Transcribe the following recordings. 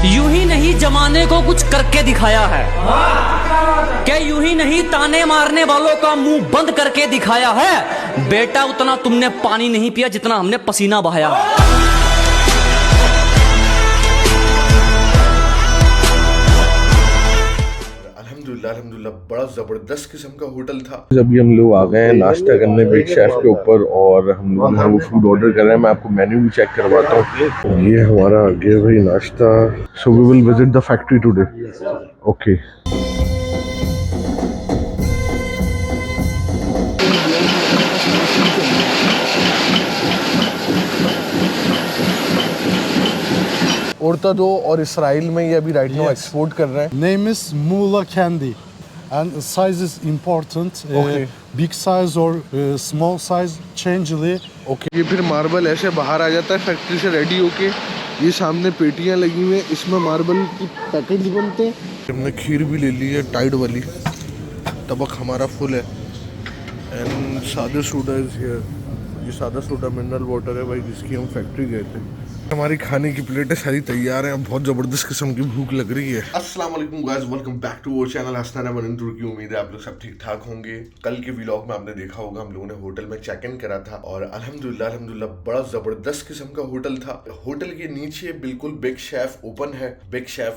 यूं ही नहीं जमाने को कुछ करके दिखाया है, क्या यूं ही नहीं ताने मारने वालों का मुंह बंद करके दिखाया है। बेटा उतना तुमने पानी नहीं पिया जितना हमने पसीना बहाया। अल्हम्दुलिल्लाह बड़ा ज़बरदस्त किस्म का होटल था। अभी हम लोग आ गए हैं नाश्ता करने बिग शेफ के ऊपर और हम लोग वो फूड ऑर्डर कर रहे हैं। मैं आपको मेन्यू भी चेक करवाता हूँ। ये हमारा आगे भाई नाश्ता। So we will visit the factory today. Okay औरतदो और इसराइल में ये अभी राइट नाउ एक्सपोर्ट कर रहे हैं। Name is Mula Candy, and size is important. Okay. Big size or small size, changeably. Okay ये फिर मार्बल ऐसे बाहर आ जाता है फैक्ट्री से रेडी होके। ये सामने पेटियां लगी हुई हैं, इसमें मार्बल की पैकेट्स बनते हैं। हमने खीर भी ले ली है टाइड वाली। तबक हमारा फुल है एंड सादा सोडा इज हियर। ये सादा सोडा मिनरल वाटर है भाई, जिसकी हम फैक्ट्री गए थे। हमारी खाने की प्लेटें सारी तैयार हैं। बहुत ज़बरदस्त किस्म की भूख लग रही है। अस्सलाम वालेकुम guys, welcome back to our channel Hasnain Aman in Turkey. उम्मीद है आप लोग सब ठीक ठाक होंगे। कल के व्लॉग में आपने देखा होगा हम लोगों ने होटल में चेक इन करा था और अल्हम्दुलिल्लाह बड़ा ज़बरदस्त किस्म का होटल था। होटल के नीचे बिल्कुल बिग शेफ ओपन है। बिग शेफ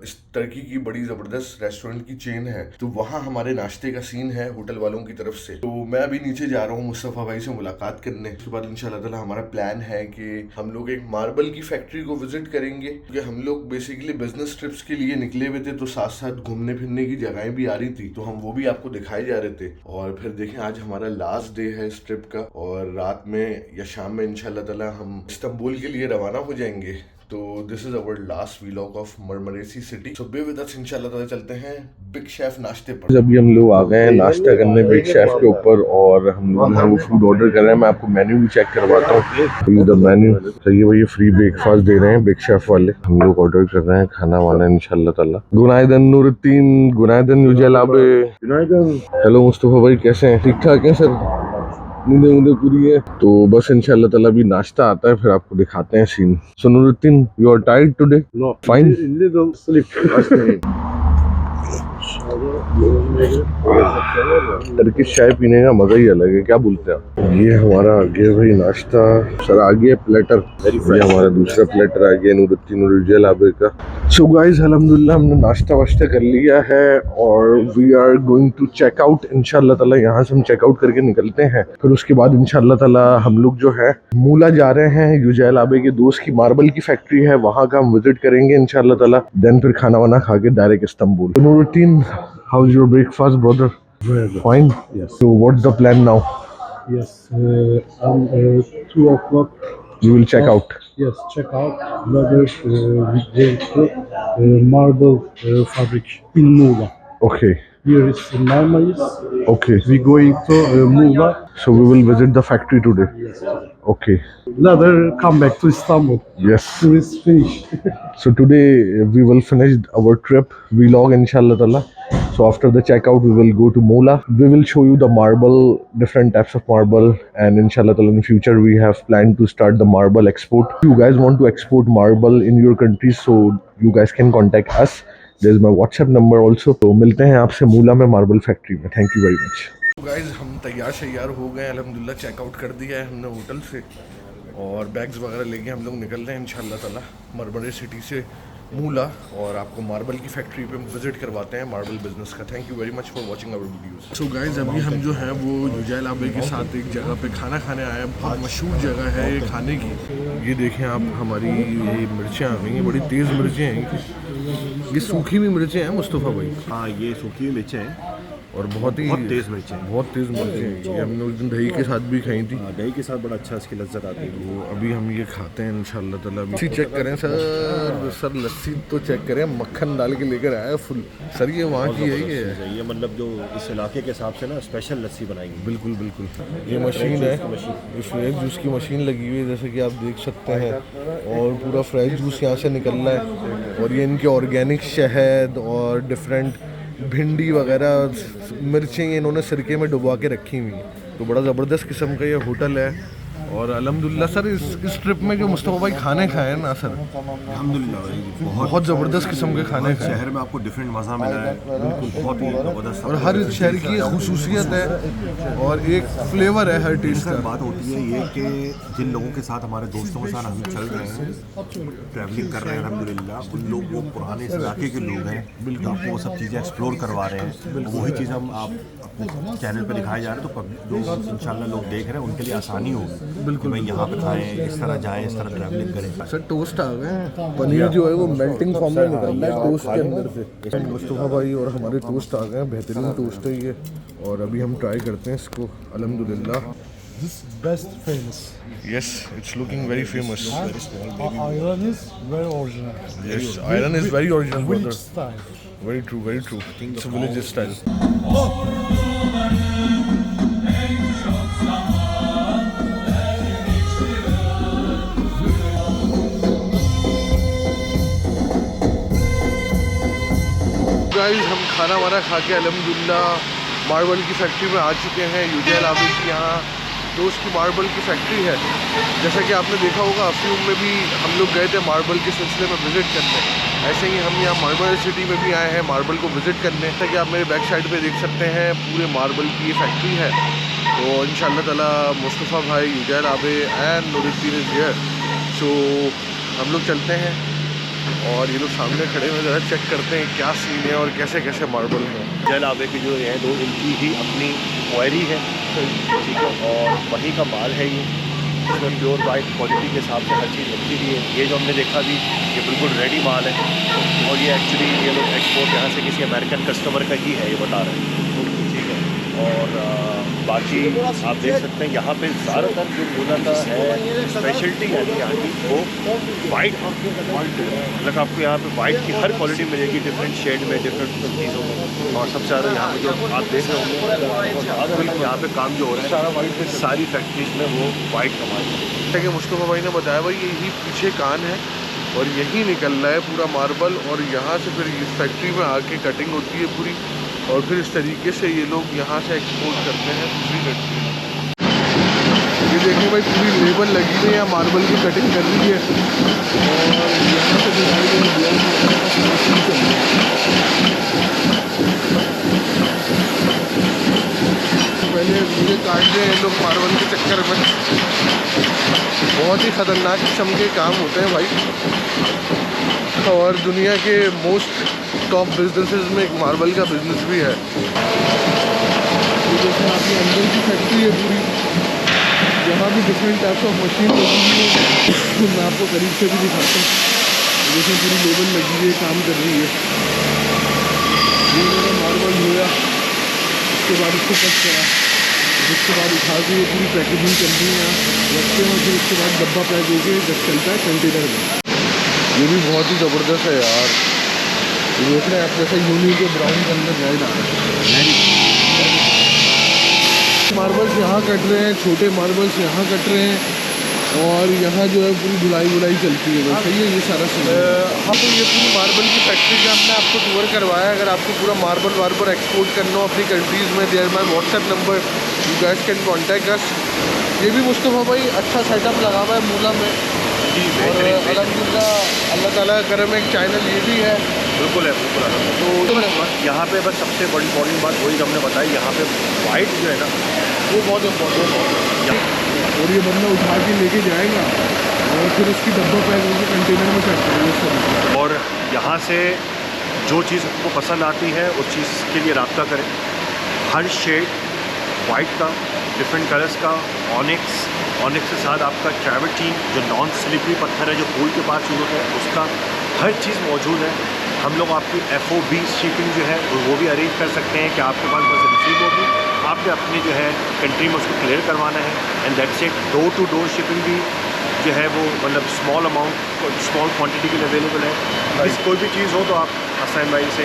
इस टर्की की बड़ी ज़बरदस्त रेस्टोरेंट की चेन है, तो वहाँ हमारे नाश्ते का सीन है होटल वालों की तरफ से। तो मैं अभी नीचे जा रहा हूँ मुस्तफ़ा भाई से मुलाकात करने। उसके बाद इंशाल्लाह ताला हमारा प्लान है कि हम लोग एक मार्बल की फैक्ट्री को विजिट करेंगे, क्योंकि हम लोग बेसिकली बिजनेस ट्रिप्स के लिए निकले हुए थे, तो साथ साथ घूमने फिरने की जगहें भी आ रही थी, तो हम वो भी आपको दिखाए जा रहे थे। और फिर देखें आज हमारा लास्ट डे है इस ट्रिप का और रात में या शाम में इंशाल्लाह ताला हम इस्तांबुल के लिए रवाना हो जाएंगे। तो this is our last vlog of Marmaris city. So be with us, इंशाल्लाह ताला चलते हैं बिग शेफ नाश्ते पर। अभी हम लोग आ गए हैं नाश्ता करने बिग शेफ के ऊपर और हम लोग वो फूड ऑर्डर कर रहे हैं। मैं आपको मेन्यू भी चेक करवाता हूँ। द मेन्यू सही है भाई, ये फ्री ब्रेकफास्ट दे रहे हैं बिग शेफ वाले। हम लोग ऑर्डर कर रहे हैं खाना वाना इंशाल्लाह ताला। गुनाइदन नूरुद्दीन, गुनाइदन युजल आबे। गुनाइदन। हेलो मुस्तफा भाई, कैसे हैं? ठीक ठाक हैं सर? नींदे मुंदे पूरी है तो बस इंशाल्लाह ताला भी नाश्ता आता है फिर आपको दिखाते हैं scene. So Nooruddin, you are tired today? No, Fine. little sleep. Turkish चाय पीने का मजा ही अलग है, क्या बोलते हैं आप? ये हमारा आगे भाई नाश्ता। सर आगे प्लेटर, ये हमारा दूसरा प्लेटर आ गया नूरुद्दीन आबे का। सो गाइस अल्हम्दुलिल्लाह हमने नाश्ता वाश्ता कर लिया है और we are going to check out इंशाल्लाह ताला। यहाँ से हम चेकआउट करके निकलते हैं, फिर उसके बाद इंशाल्लाह ताला हम लोग जो है मूला जा रहे हैं। युजैल आबे के दोस्त की मार्बल की फैक्ट्री है, वहाँ का हम विजिट करेंगे इंशाल्लाह ताला। देन फिर खाना वाना खा के direct Istanbul. Nooruddin, how's your breakfast, brother? Very good. Fine. Yes. So what's the plan now? Yes. On 2 o'clock. You will check out. Yes, check out. Another marble fabric in Muğla. Okay. Here is Marmaris. Okay. We going to Muğla. So we will visit the factory today. Yes. Okay. Later come back to Istanbul. Yes. Tourist finish. So today we will finish our trip vlog inshallah ta'ala. So after the checkout we will go to Muğla. We will show you the marble, different types of marble, and inshallah ta'ala in future we have planned to start the marble export. If you guys want to export marble in your country, so you guys can contact us. There is my WhatsApp number also. तो मिलते हैं आपसे मूला में marble factory में। Thank you very much. Guys हम तैयार हो गए अल्हम्दुलिल्लाह, चेकआउट कर दिया है हमने होटल से और बैग्स वगैरह लेके हम लोग निकल रहे हैं इंशाल्लाह ताला मरमरे सिटी से मूला, और आपको मार्बल की फैक्ट्री पे विजिट करवाते हैं मार्बल बिजनेस का। Thank you very much for watching our videos. So guys अभी हम जो है वो युजैल आबे के साथ एक जगह पे खाना खाने आए हैं। बहुत मशहूर जगह है ये खाने की। ये देखें आप, हमारी ये मिर्चें आ गई हैं, बड़ी तेज़ मिर्चें हैं। ये सूखी भी मिर्चें हैं मुस्तफ़ा भाई? हाँ, ये सूखी मिर्चें हैं और बहुत तेज़ मिर्चें हैं। बहुत तेज़ मिर्चें हैं। ये हमने उस दिन दही के साथ भी खाई थी। दही के साथ बड़ा अच्छा इसकी लज्जत आती है। तो अभी हम ये खाते हैं इंशाल्लाह ताला। लस्सी चेक करें सर लस्सी तो चेक करें, मक्खन डाल के लेकर आया फुल। सर ये वहाँ की है ये मतलब जो इस इलाके के हिसाब से ना स्पेशल लस्सी बनाएंगे। बिल्कुल बिल्कुल। ये मशीन है, फ्रेश जूस की मशीन लगी हुई है जैसे कि आप देख सकते हैं, और पूरा फ्रेश जूस यहाँ से निकल रहा है। और ये इनके ऑर्गेनिक शहद और डिफरेंट भिंडी वगैरह मिर्चें इन्होंने सिरके में डुबा के रखी हुई हैं। तो बड़ा ज़बरदस्त किस्म का ये होटल है और अल्हम्दुलिल्लाह सर इस ट्रिप में जो मुस्तफ़ा भाई खाने खाए हैं ना सर, अल्हम्दुलिल्लाह भाई बहुत ज़बरदस्त किस्म के खाने खाए शहर में आपको डिफरेंट मज़ा मिला है, बिल्कुल बहुत ही ज़बरदस्त। और हर शहर की खुसूसियत है और एक फ्लेवर है हर टेस्ट सर का। बात होती है ये कि जिन लोगों के साथ, हमारे दोस्तों के साथ हम चल रहे हैं, ट्रैवलिंग कर रहे हैं अल्हम्दुलिल्लाह, उन लोग वो पुराने इस इलाके के लोग हैं, बिल्कुल आपको वो सब चीज़ें एक्सप्लोर करवा रहे हैं। वही चीज़ हम आप अपने चैनल पर दिखाए जा रहे हैं, तो जो इंशाल्लाह लोग देख रहे हैं उनके लिए आसानी होगी, बिल्कुल भाई यहाँ पे खाएं, इस तरह जाएं, इस तरह ट्रैवलिंग करें। सर टोस्ट आ गए हैं, पनीर जो है वो मेल्टिंग फॉर्म में निकल रहा है टोस्ट के अंदर से। मुस्तफ़ा भाई और हमारे टोस्ट आ गए हैं, बेहतरीन टोस्ट है ये, और अभी हम ट्राई करते हैं इसको अल्हम्दुलिल्लाह। This best famous. Yes, it's looking very famous. Iron is very original. Yes, iron is very original, Village brother. style. Very true, very true. It's a village style. Guys हम खाना वाना खा के अल्हम्दुलिल्लाह मार्बल की फैक्ट्री में आ चुके हैं। यूजेल आबिद की यहाँ दोस्त की मार्बल की फैक्ट्री है। जैसा कि आपने देखा होगा अफ्यूम में भी हम लोग गए थे मार्बल के सिलसिले में विज़िट करने, ऐसे ही हम यहाँ मार्बल सिटी में भी आए हैं मार्बल को विज़िट करने। जैसा कि आप मेरे बैक साइड पे देख सकते हैं पूरे मार्बल की ये फैक्ट्री है। तो इंशाअल्लाह ताला मुस्तफ़ा भाई, Yucel Abid and Nooruddin is here. So हम लोग चलते हैं और ये लोग सामने खड़े हुए ज़रा चेक करते हैं क्या सीन है और कैसे कैसे मार्बल है। जल आबे की जो है दो इनकी ही अपनी क्वायरी है, ठीक है, और वही का माल है ये, इसमें प्योर वाइट क्वालिटी के हिसाब से हर चीज़ रखी हुई है। ये जो हमने देखा भी ये बिल्कुल रेडी माल है, और ये एक्चुअली ये लोग एक्सपोर्ट यहाँ से किसी अमेरिकन कस्टमर का ही है, ये बता रहे हैं, ठीक है। और बाकी आप देख सकते हैं यहाँ पे ज़्यादातर जो मूलता है स्पेशलिटी है यहाँ की वो वाइट, मतलब आपको यहाँ पे वाइट की हर क्वालिटी मिलेगी, डिफरेंट शेड में, डिफरेंट चीज़ों में। और सबसे ज़्यादा यहाँ पे जो आप देख रहे होंगे यहाँ पे काम जो हो रहा है सारा वाइट पे, सारी फैक्ट्रीज में वो वाइट कमाई है। जैसा कि मुस्तफ़ा भाई ने बताया भाई यही पीछे कान है और यही निकल रहा है पूरा मार्बल, और यहाँ से फिर इस फैक्ट्री में आके कटिंग होती है पूरी, और फिर इस तरीके से ये लोग यहाँ से एक्सपोर्ट करते हैं दूसरी फैक्ट्री में। ये देखिए भाई पूरी लेबल लगी हुई है, मार्बल की कटिंग कर रही है, और यहाँ से दिखाई दे रही है। पहले मुझे काट रहे हैं लोग मार्बल के चक्कर में, बहुत ही ख़तरनाक किस्म के काम होते हैं भाई। और दुनिया के मोस्ट टॉप बिजनेसेस में एक मार्बल का बिजनेस भी है। जैसे आपकी अंदर की फैक्ट्री है पूरी, यहाँ भी डिफरेंट टाइप्स ऑफ मशीन लगी हुई है, मैं आपको करीब से भी दिखाता हूँ। जैसे पूरी लेबल लगी हुई है, काम कर रही है। ये मेरा मार्बल हुआ, उसके बाद इसको कट करा, उसके बाद उठा के ये पूरी पैकेजिंग चल रही है, रखते हैं, फिर उसके बाद डब्बा पैक होके जब चलता है कंटेनर में। ये भी बहुत ही ज़बरदस्त है यार, ये देख रहे हैं आप जैसे यूनी के ब्राउन के अंदर रेड आ रहा है। मार्बल्स यहाँ कट रहे हैं, छोटे मार्बल्स यहाँ कट रहे हैं, और यहाँ जो है पूरी धुलाई चलती है। वैसे ही है ये सारा सीन। हाँ, तो ये पूरी मार्बल की फैक्ट्री का हमने आपको टूर करवाया। अगर आपको पूरा मार्बल वार्बल एक्सपोर्ट करना हो अपनी कंट्रीज़ में, there my WhatsApp number, you guys can contact us. ये भी मुस्तफ़ा भाई अच्छा सेटअप लगा हुआ है मूला में, और अल्हम्दुलिल्लाह अल्लाह ताला का करम एक चैनल ये भी है। बिल्कुल है, बिल्कुल। तो यहाँ पे बस सबसे बड़ी इंपॉर्टेंट बात वही हमने बताई, यहाँ पे वाइट जो है ना वो बहुत इम्पोर्टेंट है। और ये बंदा उठा के लेके जाएगा और फिर उसकी डब्बा पैक होकर कंटेनर में चढ़ता है इस तरीके। और यहाँ से जो चीज़ आपको पसंद आती है उस चीज़ के लिए रब्ता करें। हर शेड वाइट का, डिफरेंट कलर्स का, ऑनिक्स के साथ आपका ट्रैवर्टीन जो नॉन स्लिपरी पत्थर है जो पूल के पास यूज़ होता है उसका, हर चीज़ मौजूद है। हम लोग आपकी FOB शिपिंग जो है वो भी अरेंज कर सकते हैं कि आपके पास बस रिसीव होगी, आपने अपनी जो है कंट्री में उसको क्लियर करवाना है, and that's it. Door to door shipping भी जो है वो मतलब स्मॉल अमाउंट, स्मॉल क्वांटिटी के लिए अवेलेबल है। इस कोई भी चीज़ हो तो आप हसन भाई से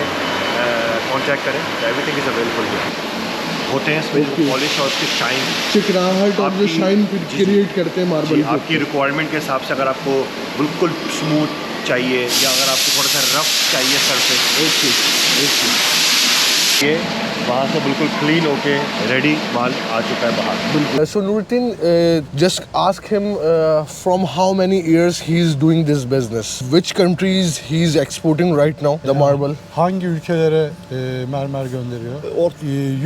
कांटेक्ट करें, एवरीथिंग इज़ अवेलेबल होते हैं। इसमें पॉलिश और उसकी शाइन, चिकनाहट और जो शाइन क्रिएट करते हैं मार्बल। आपकी रिक्वायरमेंट के हिसाब से, अगर आपको बिल्कुल स्मूथ चाहिए या अगर आपको थोड़ा सा रफ चाहिए सरफेस, ये वहाँ से बिल्कुल क्लीन होके रेडी माल आ चुका है बाहर। So Nuruddin, just ask him from how many years he is doing this business. Which countries he is exporting right now? The marble. Hangi ülkelere mermer gönderiyor?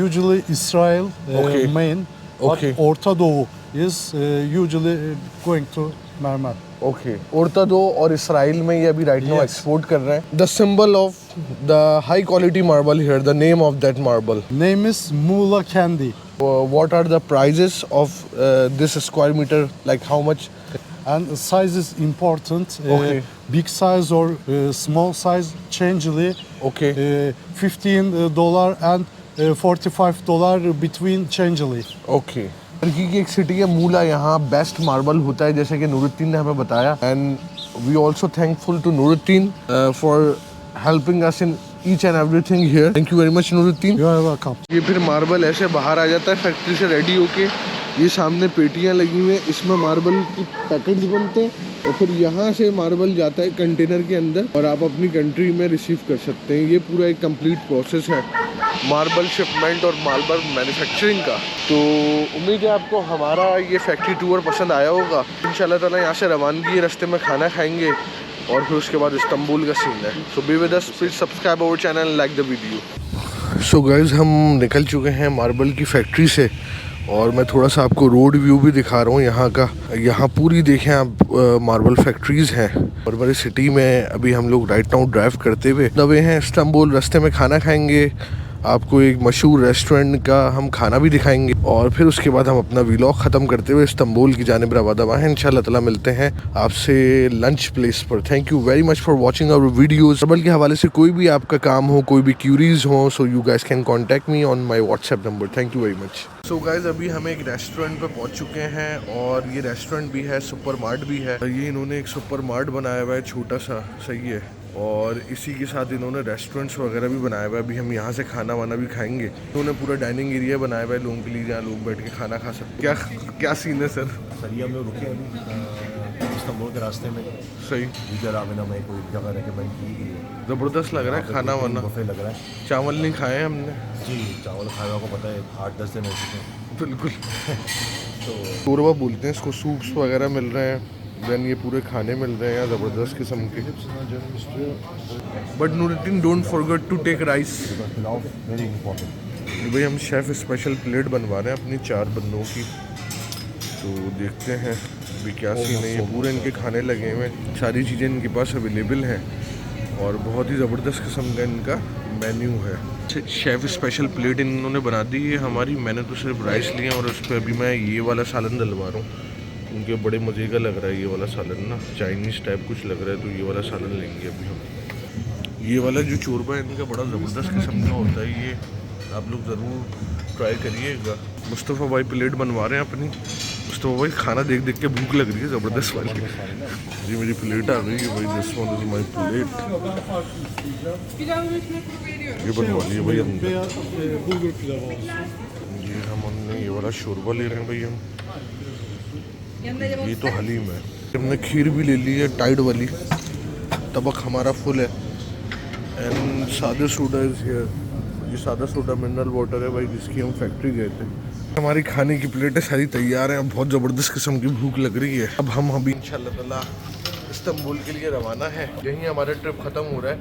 Usually Israel, Okay. main. Okay. But Orta Doğu is usually going to mermer. Okay. Ortado और Israel में ये अभी right now Yes. export कर रहे हैं. The symbol of the high quality marble here. The name of that marble. Name is Muğla Candy. What are the prices of this square meter? Like how much? And the size is important. Okay. Big size or small size changely. Okay. $15 and $45 between changely. Okay. Turkey की एक city है मूला, यहाँ best marble होता है जैसे कि नूरुद्दीन ने हमें बताया. And we also thankful to Nooruddin for helping us in each and everything here. Thank you very much Nooruddin. You are welcome. ये फिर मार्बल ऐसे बाहर आ जाता है फैक्ट्री से रेडी होके. ये सामने पेटियां लगी हुई हैं, इसमें मार्बल की पैकेट्स बनते हैं और फिर यहाँ से मार्बल जाता है कंटेनर के अंदर और आप अपनी कंट्री में रिसीव कर सकते हैं. ये पूरा एक कंप्लीट प्रोसेस है मार्बल शिपमेंट और मार्बल मैन्युफैक्चरिंग का. तो उम्मीद है आपको हमारा ये फैक्ट्री टूर पसंद आया होगा. इंशाल्लाह ताला यहाँ से रवानगी, रास्ते में खाना खाएंगे और फिर उसके बाद इस्तांबुल का सीन है. So be with us, please subscribe our channel, like the video. So guys, हम निकल चुके हैं मार्बल की फैक्ट्री से और मैं थोड़ा सा आपको रोड व्यू भी दिखा रहा हूँ यहाँ का. यहाँ पूरी देखें आप मार्बल फैक्ट्रीज हैं और बड़ी सिटी में. अभी हम लोग राइट नाउ ड्राइव करते हुए दबे हैं इस्तांबुल. रास्ते में खाना खाएंगे, आपको एक मशहूर रेस्टोरेंट का हम खाना भी दिखाएंगे और फिर उसके बाद हम अपना व्लॉग ख़त्म करते हुए इस्तांबुल की जानिब रवाना हैं. इंशाल्लाह ताला मिलते हैं आपसे लंच प्लेस पर. Thank you very much for watching our videos. Marble के हवाले से कोई भी आपका काम हो, कोई भी क्यूरीज हो, so you guys can contact me on my WhatsApp number. Thank you very much. So guys, अभी हम एक रेस्टोरेंट पे पहुंच चुके हैं और ये रेस्टोरेंट भी है, सुपर मार्ट भी है. ये इन्होंने एक सुपर मार्ट बनाया हुआ है छोटा सा, सही है. और इसी के साथ इन्होंने रेस्टोरेंट्स वगैरह भी बनाया हुआ है. अभी हम यहाँ से खाना वाना भी खाएंगे. इन्होंने पूरा डाइनिंग एरिया बनाया हुआ है लोगों के लिए जहाँ लोग बैठ के खाना खा सकते हैं. क्या सीन है सर? सर, ये हम लोग रुके अभी इस्तांबुल के रास्ते में. सही. इधर आवेना में कोई जगह रेकमेंड की गई है. ज़बरदस्त लग रहा है खाना वाना. बुफे लग रहा है. चावल नहीं खाए हैं हमने. जी, चावल खाने को पता है 8-10 दिन हो चुके हैं. बिल्कुल. तो शोरबा बोलते हैं इसको. सूप्स वगैरह मिल रहे हैं, देन ये पूरे खाने मिल रहे हैं यहाँ ज़बरदस्त किस्म के. But Nooruddin, don't forget to take rice. Very important. भाई हम शेफ़ स्पेशल प्लेट बनवा रहे हैं अपनी 4 बंदों की. तो देखते हैं अभी क्या सीन है. ये पूरे इनके खाने लगे हुए हैं, सारी चीज़ें इनके पास अवेलेबल हैं और बहुत ही ज़बरदस्त किस्म का इनका मेन्यू है. शेफ़ स्पेशल प्लेट इन्होंने बना दी है हमारी. मैंने तो सिर्फ राइस लिए और उस पर अभी मैं ये वाला सालन डलवा रहा हूँ. उनके बड़े मज़े का लग रहा है ये वाला सालन ना, चाइनीज़ टाइप कुछ लग रहा है. तो ये वाला सालन लेंगे अभी हम. ये वाला जो चोरबा है इनका बड़ा ज़बरदस्त किस्म का होता है. ये आप लोग ज़रूर ट्राई करिएगा. मुस्तफ़ा भाई प्लेट बनवा रहे हैं अपनी. मुस्तफ़ा भाई खाना देख देख के भूख लग रही है ज़बरदस्त वाली. जी मेरी प्लेट आ गई है भाई. This one is my plate. ये बनवा लिए भाई हमने. Bulgur pilavı olsun. ये हमने ये वाला शोरबा ले रहे हैं भाई हम. ये तो हलीम है. हमने खीर भी ले ली है टाइड वाली. तबक हमारा फुल है. एंड सादा सोडा इज हियर. ये सादा सोडा मिनरल वाटर है भाई, जिसकी हम फैक्ट्री गए थे. हमारी खाने की प्लेटें सारी तैयार हैं. बहुत ज़बरदस्त किस्म की भूख लग रही है. अब हम अभी इंशाल्लाह ताला इस्तांबुल के लिए रवाना है. यहीं हमारा ट्रिप ख़त्म हो रहा है.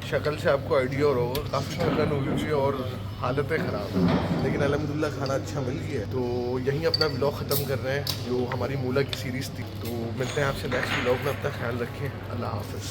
शक्ल से आपको आइडिया हो रहा होगा, काफ़ी थकन हुई हुई है और हालतें ख़राब हैं, लेकिन अल्हम्दुलिल्लाह खाना अच्छा मिल गया है. तो यहीं अपना व्लॉग ख़त्म कर रहे हैं जो हमारी मूला की सीरीज़ थी. तो मिलते हैं आपसे नेक्स्ट व्लॉग में. अपना ख्याल रखें. अल्लाह हाफ़िज़.